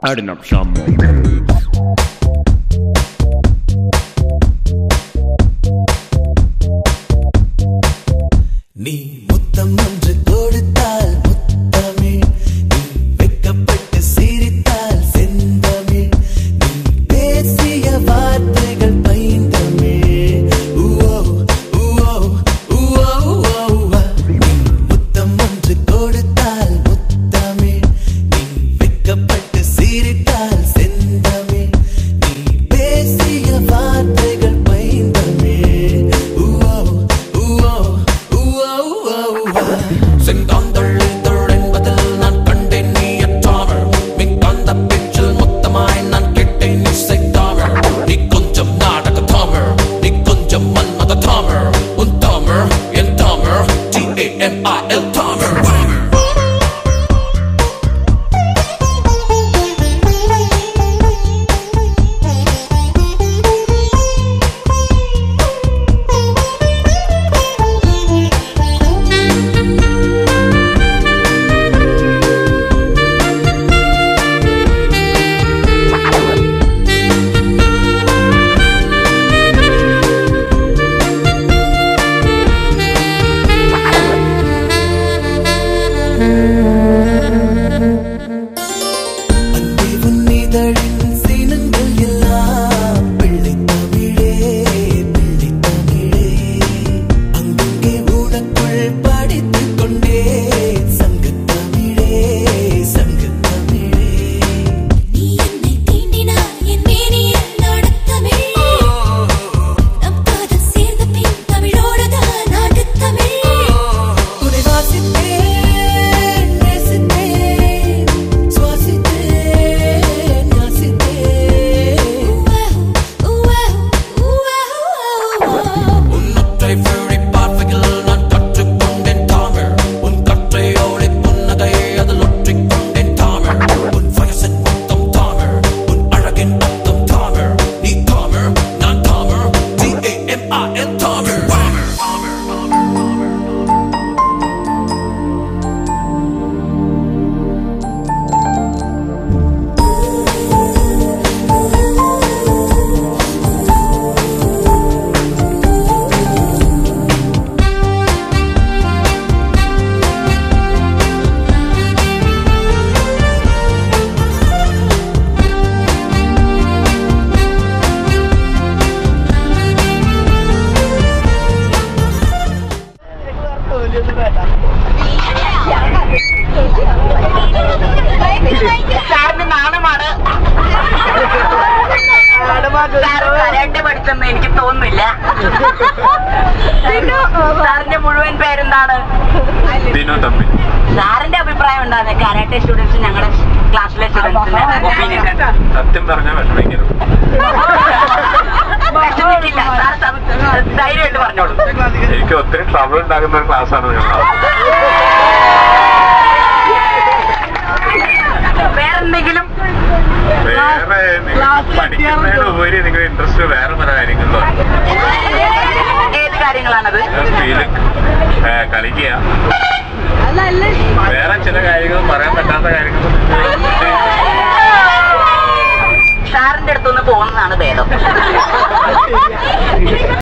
Adding up some more. நீ முத்தம் ஒன்று கொடுத்தால் முத்தமிழ், நீ வெட்கப்பட்டு சிரித்தால் செந்தமிழ், நீ பேசிய வார்த்தைகள் பைந்தமிழ். நீ முத்தம் ஒன்று கொடுத்தால் முத்தமிழ், நீ வெட்கப்பட்டு சிரித்தால் செந்தமிழ், நீ பேசிய வார்த்தைகள் பைந்தமிழ். செங்காந்தள் என்பதில் நான் கண்டேன் நீ அற்றாமல், மின்காந்த பேச்சில் மொத்தமாய் நான் கேட்டேன் இசை தாமல். நீ கொஞ்சம் நாடக தாமல், நீ கொஞ்சம் மன்மத தாமல், உன் தாமல் என் தாமல் TAMIL தாமல். എനിക്ക് തോന്നുന്നില്ല. സാറിന്റെ മുഴുവൻ പേരെന്താണ്? സാറിന്റെ അഭിപ്രായം എന്താണ് കരാട്ടെ സ്റ്റുഡൻസ് ഞങ്ങളുടെ ക്ലാസ്സിലെ സ്റ്റുഡൻസിന്റെ ഒപ്പീനിയൻ? സത്യം പറഞ്ഞാൽ വിഷമിക്കില്ല സാർ, ധൈര്യമായിട്ട് പറഞ്ഞോളൂ. എനിക്ക് ഒത്തിരി ട്രബിൾ ഉണ്ടാകുന്ന ഒരു ക്ലാസ്സാണ്. വേറെന്തെങ്കിലും പഠിക്കുന്നതിനുപരി നിങ്ങൾ ഇൻട്രസ്റ്റ് വേറെ പല കാര്യങ്ങളിലും. ഏത് കാര്യങ്ങളാണത്? കളിക്കുക, വേറെ ചില കാര്യങ്ങൾ പറയാൻ പറ്റാത്ത കാര്യങ്ങൾ